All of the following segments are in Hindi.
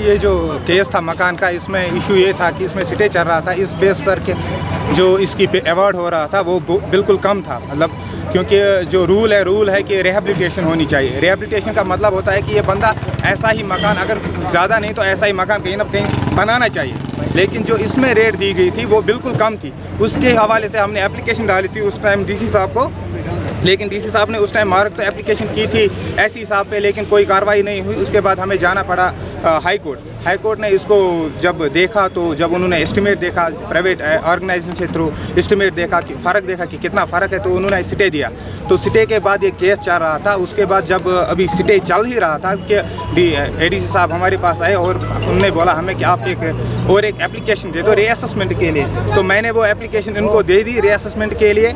ये जो केस था मकान का, इसमें इशू ये था कि इसमें सिटे चल रहा था, इस बेस पर के जो इसकी अवार्ड हो रहा था वो बिल्कुल कम था। मतलब क्योंकि जो रूल है कि रिहेबिलिटेशन होनी चाहिए। रिहेबिलिटेशन का मतलब होता है कि ये बंदा ऐसा ही मकान, अगर ज़्यादा नहीं तो ऐसा ही मकान कहीं ना कहीं बनाना चाहिए। लेकिन जो इसमें रेट दी गई थी वो बिल्कुल कम थी। उसके हवाले से हमने एप्लीकेशन डाली थी उस टाइम डीसी साहब को, लेकिन डीसी साहब ने उस टाइम मार्क तो एप्लीकेशन की थी ऐसी हिसाब पे, लेकिन कोई कार्रवाई नहीं हुई। उसके बाद हमें जाना पड़ा हाई कोर्ट ने इसको जब देखा, तो जब उन्होंने एस्टिमेट देखा प्राइवेट ऑर्गेनाइजेशन से थ्रू एस्टिमेट देखा कि फ़र्क देखा कि कितना फ़र्क है, तो उन्होंने सिटे दिया। तो सिटे के बाद ये केस चल रहा था। उसके बाद जब अभी सिटे चल ही रहा था कि एडीसी साहब हमारे पास आए और उन्होंने बोला हमें कि आप एक एप्लीकेशन दे दो रीअसेसमेंट के लिए। तो मैंने वो एप्लीकेशन इनको दे दी रीअसेसमेंट के लिए।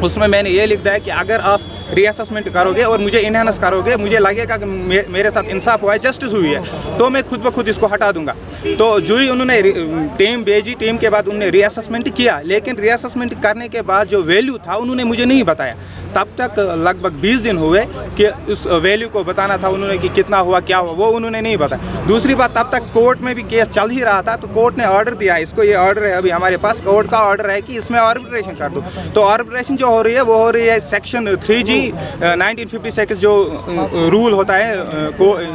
उसमें मैंने ये लिख दिया है कि अगर आप रीअसेसमेंट करोगे और मुझे इनहेंस करोगे, मुझे लगेगा कि मेरे साथ इंसाफ हुआ है, जस्टिस हुई है, तो मैं खुद ब खुद इसको हटा दूंगा। तो जो ही उन्होंने टीम भेजी, टीम के बाद उन्होंने रीअसेसमेंट किया, लेकिन रीअसेसमेंट करने के बाद जो वैल्यू था उन्होंने मुझे नहीं बताया। तब तक लगभग 20 दिन हुए कि उस वैल्यू को बताना था उन्होंने कि कितना हुआ क्या हुआ, वो उन्होंने नहीं बताया। दूसरी बात, तब तक कोर्ट में भी केस चल ही रहा था, तो कोर्ट ने ऑर्डर दिया, इसको ये ऑर्डर है अभी हमारे पास, कोर्ट का ऑर्डर है कि इसमें आर्बिट्रेशन कर दो। तो आर्बिट्रेशन जो हो रही है वो हो रही है सेक्शन 3G 1956 जो रूल होता है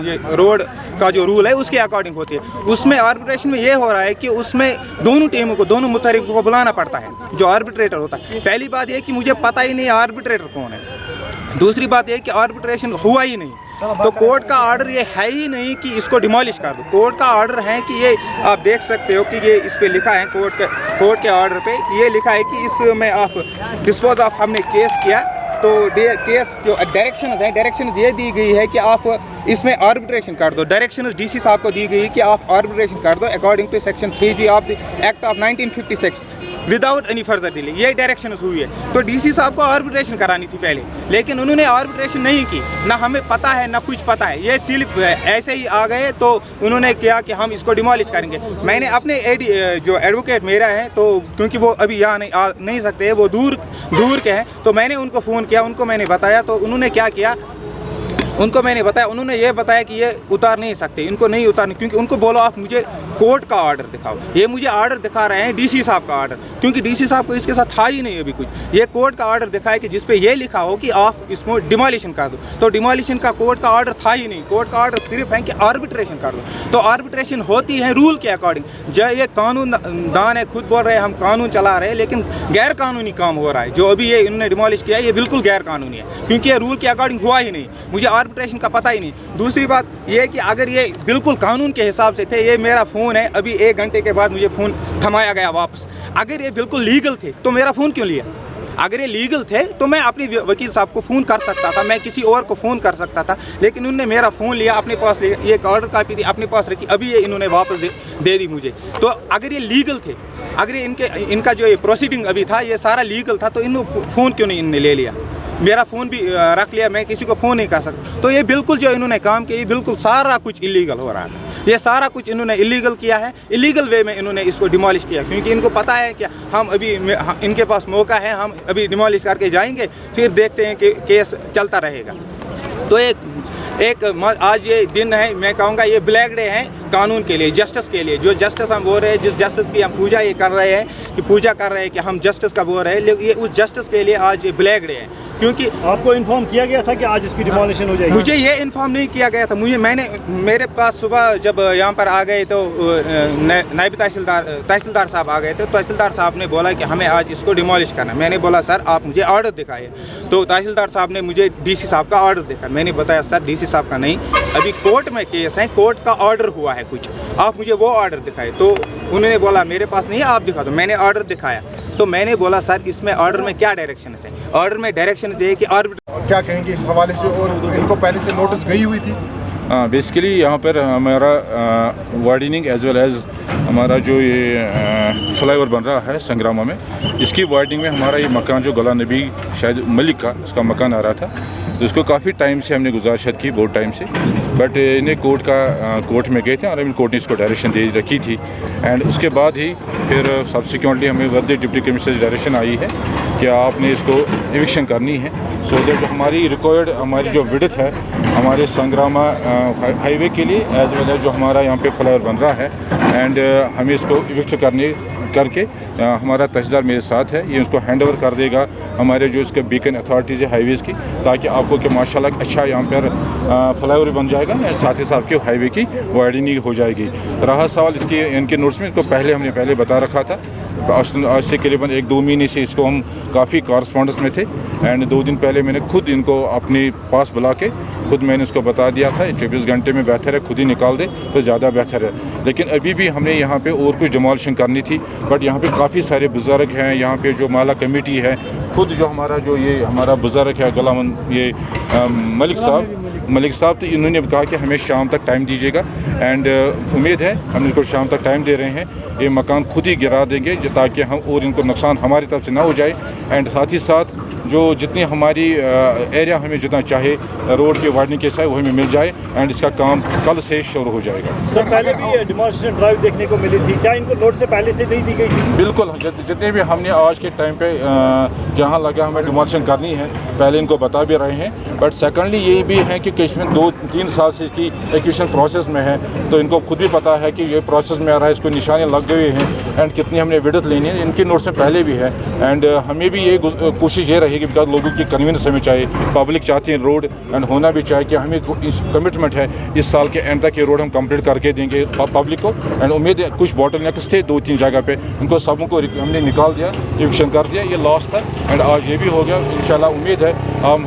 ये रोड का जो रूल है उसके अकॉर्डिंग होती है। उसमें आर्बिट्रेशन में ये हो रहा है कि उसमें दोनों टीमों को, दोनों मुतरिफ को बुलाना पड़ता है जो आर्बिट्रेटर होता है। पहली बात ये कि मुझे पता ही नहीं आर्बिट्रेटर कौन है। दूसरी बात ये कि आर्बिट्रेशन हुआ ही नहीं। तो कोर्ट का ऑर्डर ये है ही नहीं कि इसको डिमोलिश कर दो। कोर्ट का ऑर्डर है कि ये आप देख सकते हो कि ये इस पे लिखा है, कोर्ट के ऑर्डर पे ये लिखा है कि इसमें आप डिस्पोज ऑफ हमने केस किया। तो केस जो डायरेक्शंस ये दी गई है कि आप इसमें आर्बिट्रेशन कर दो। डायरेक्शंस डीसी साहब को दी गई है कि आप आर्बिट्रेशन कर दो according to section 3G of the act of 1956 without any further delay. ये डायरेक्शन हुई है। तो डीसी साहब को आर्बिट्रेशन करानी थी पहले, लेकिन उन्होंने आर्बिट्रेशन नहीं की। ना हमें पता है ना कुछ पता है, ये सिर्फ ऐसे ही आ गए। तो उन्होंने किया कि हम इसको डिमोलिश करेंगे। मैंने अपने जो एडवोकेट मेरा है, तो क्योंकि वो अभी यहाँ नहीं आ नहीं सकते, वो दूर के हैं, तो मैंने उनको फ़ोन किया, उनको मैंने बताया। तो उन्होंने क्या किया, उनको मैंने बताया, उन्होंने ये बताया कि ये उतार नहीं सकते, इनको नहीं उतारने, क्योंकि उनको बोलो आप मुझे कोर्ट का ऑर्डर दिखाओ। ये मुझे ऑर्डर दिखा रहे हैं डीसी साहब का ऑर्डर, क्योंकि डीसी साहब को इसके साथ था ही नहीं अभी कुछ। ये कोर्ट का ऑर्डर दिखा है कि जिसपे ये लिखा हो कि आप इसको डिमोलिशन कर दो। तो डिमोलिशन का कोर्ट का ऑर्डर था ही नहीं। कोर्ट का ऑर्डर सिर्फ है कि आर्बिट्रेशन कर दो। तो आर्बिट्रेशन होती है रूल के अकॉर्डिंग। जो ये कानून दान है, खुद बोल रहे हैं हम कानून चला रहे हैं, लेकिन गैर कानूनी काम हो रहा है। जो अभी ये इन्होंने डिमोलिश किया ये बिल्कुल गैर कानूनी है, क्योंकि ये रूल के अकॉर्डिंग हुआ ही नहीं। मुझे आर्बिट्रेशन का पता ही नहीं। दूसरी बात ये कि अगर ये बिल्कुल कानून के हिसाब से थे, ये मेरा फ़ोन है, अभी 1 घंटे के बाद मुझे फ़ोन थमाया गया वापस। अगर ये बिल्कुल लीगल थे तो मेरा फ़ोन क्यों लिया? अगर ये लीगल थे तो मैं अपने वकील साहब को फ़ोन कर सकता था, मैं किसी और को फ़ोन कर सकता था, लेकिन उन्होंने मेरा फ़ोन लिया, अपने पास लिया, ये ऑर्डर कॉपी थी अपने पास रखी, अभी ये इन्होंने वापस दे दी मुझे। तो अगर ये लीगल थे, अगर ये इनका जो ये प्रोसीडिंग अभी था ये सारा लीगल था, तो इन्होंने फ़ोन क्यों नहीं इन्होंने ले लिया? मेरा फ़ोन भी रख लिया, मैं किसी को फ़ोन नहीं कर सकता। तो ये बिल्कुल जो इन्होंने काम किया, ये बिल्कुल सारा कुछ इलीगल हो रहा था। ये सारा कुछ इन्होंने इलीगल किया है, इलीगल वे में इन्होंने इसको डिमोलिश किया, क्योंकि इनको पता है कि हम अभी इनके पास मौका है, हम अभी डिमोलिश करके जाएंगे, फिर देखते हैं कि केस चलता रहेगा। तो आज ये दिन है, मैं कहूँगा ये ब्लैक डे है कानून के लिए, जस्टिस के लिए। जो जस्टिस हम बोल रहे हैं, जिस जस्टिस की हम पूजा ये कर रहे हैं कि हम जस्टिस का बोल रहे हैं, लेकिन ये उस जस्टिस के लिए आज ये ब्लैक डे है। क्योंकि आपको इन्फॉर्म किया गया था कि आज इसकी डिमोलिशन हो जाएगी? मुझे ये इन्फॉर्म नहीं किया गया था। मेरे पास सुबह जब यहाँ पर आ गए तो नायब तहसीलदार साहब आ गए थे। तो तहसीलदार साहब ने बोला कि हमें आज इसको डिमोलिश करना है। मैंने बोला सर आप मुझे ऑर्डर दिखाए। तो तहसीलदार साहब ने मुझे डीसी साहब का ऑर्डर दिखाया। मैंने बताया सर डीसी साहब का नहीं, अभी कोर्ट में केस है, कोर्ट का ऑर्डर हुआ है कुछ, आप मुझे वो ऑर्डर दिखाए। तो उन्होंने बोला मेरे पास नहीं है, आप दिखा दो। मैंने ऑर्डर दिखाया। तो मैंने बोला सर इसमें ऑर्डर में क्या डायरेक्शन है? ऑर्डर में डायरेक्शन है कि क्या कहेंगे इस हवाले से, और इनको पहले से नोटिस गई हुई थी? बेसिकली यहाँ पर हमारा वार्डनिंग एज वेल एज हमारा जो ये फ्लाईओवर बन रहा है संग्रामा में, इसकी वार्डनिंग में हमारा ये मकान जो गुलाम नबी शायद मलिक का उसका मकान आ रहा था, तो उसको काफ़ी टाइम से हमने गुजारिशत की, बहुत टाइम से, बट इन्हें कोर्ट में गए थे और कोर्ट ने इसको डायरेक्शन दे रखी थी। एंड उसके बाद ही फिर सब्सिक्वेंटली हमें वर्दी डिप्टी कमिश्नर से डायरेक्शन आई है कि आपने इसको एविक्शन करनी है, सो दैट जो हमारी रिक्वायर्ड हमारी जो विड्थ है हमारे संग्रामा हाईवे के लिए एज वेल एज जो हमारा यहाँ पे फ्लाईओवर बन रहा है एंड हमें इसको इविक्ट करके हमारा तहसीलदार मेरे साथ है, ये उसको हैंड ओवर कर देगा हमारे जो इसके बीकन अथॉरिटीज़ है हाईवेज़ की, ताकि आपको कि माशाल्लाह अच्छा यहाँ पर फ्लाईओवर बन जाएगा एंड साथ ही साथ के हाईवे की वाइडनिंग हो जाएगी। रहा सवाल इसकी इनके नोट्स में, इसको हमने पहले बता रखा था, आज से करीबन 1-2 महीने से इसको हम काफ़ी कॉरस्पॉन्डेंस में थे एंड 2 दिन पहले मैंने खुद इनको अपने पास बुला के खुद मैंने इसको बता दिया था 24 घंटे में बेहतर है खुद ही निकाल दे तो ज़्यादा बेहतर है। लेकिन अभी भी हमने यहाँ पे और कुछ डिमोलिशन करनी थी, बट यहाँ पे काफ़ी सारे बुज़ुर्ग हैं, यहाँ पे जो माला कमेटी है, खुद जो हमारा जो ये हमारा बुज़ुर्ग है गुलाम ये मलिक साहब, तो इन्होंने कहा कि हमें शाम तक टाइम दीजिएगा एंड उम्मीद है हम इनको शाम तक टाइम दे रहे हैं, ये मकान खुद ही गिरा देंगे ताकि हम और इनको नुकसान हमारी तरफ से ना हो जाए एंड साथ ही साथ जो जितनी हमारी एरिया हमें जितना चाहे रोड की वाइडनिंग के साथ वो हमें मिल जाए एंड इसका काम कल से शुरू हो जाएगा। सर पहले भी डिमोलिशन ड्राइव देखने को मिली थी, क्या इनको नोट से पहले से नहीं दी गई थी? बिल्कुल, जितने भी हमने आज के टाइम पे जहाँ लगा हमें डिमोलिशन करनी है पहले इनको बता भी रहे हैं, बट सेकेंडली ये भी है कि कश्मीर 2-3 साल से इसकी एक्विजिशन प्रोसेस में है, तो इनको खुद भी पता है कि ये प्रोसेस में आ रहा है, इसको निशाने लग गए हैं एंड कितनी हमने विड्थ लेनी है, इनकी नोट से पहले भी है एंड हमें भी ये कोशिश ये रहेगी बिकॉज लोगों की कन्वीनियंस हमें चाहिए, पब्लिक चाहती है रोड एंड होना भी चाहिए कि हमें कमिटमेंट है इस साल के एंड तक ये रोड हम कंप्लीट करके देंगे पब्लिक को एंड उम्मीद है कुछ बॉटल नेक्स थे 2-3 जगह पे उनको सबों को हमने निकाल दिया, इविक्शन कर दिया, ये लॉस था एंड आज ये भी हो गया। इंशाल्लाह उम्मीद है हम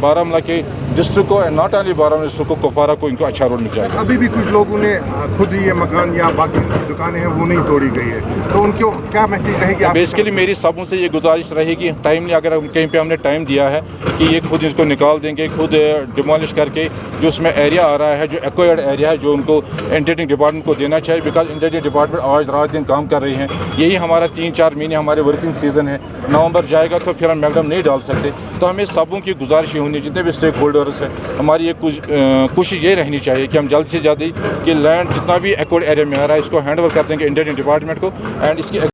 बारामूला के डिस्ट्रिक्ट को and not only Baramulla district को कुपवारा को इनको अच्छा रोड मिल जाएगा। अभी भी कुछ लोगों ने खुद ही ये मकान या बाकी दुकानें हैं वो नहीं तोड़ी गई है, तो उनको क्या मैसेज रहेगी? बेसिकली मेरी सबों से ये गुजारिश रहेगी, टाइम अगर कहीं पे हमने टाइम दिया है कि ये खुद इसको निकाल देंगे, खुद डिमोलिश करके जो उसमें एरिया आ रहा है जो एक्वायर्ड एरिया है जो उनको इंजीनियरिंग डिपार्टमेंट को देना चाहिए, बिकॉज इंजीनियरिंग डिपार्टमेंट आज रात दिन काम कर रही हैं, यही हमारा 3-4 महीने हमारे वर्किंग सीजन है, नवंबर जाएगा तो फिर हम मैकडम नहीं डाल सकते, तो हमें सबों की गुजारिश ये होनी, जितने भी स्टेक होल्डर्स हैं हमारी ये कोशिश ये रहनी चाहिए कि हम जल्द से जल्द कि लैंड जितना भी एक्वायर्ड एरिया में आ रहा है इसको हैंड ओवर कर देंगे इंजीनियरिंग डिपार्टमेंट को एंड इसकी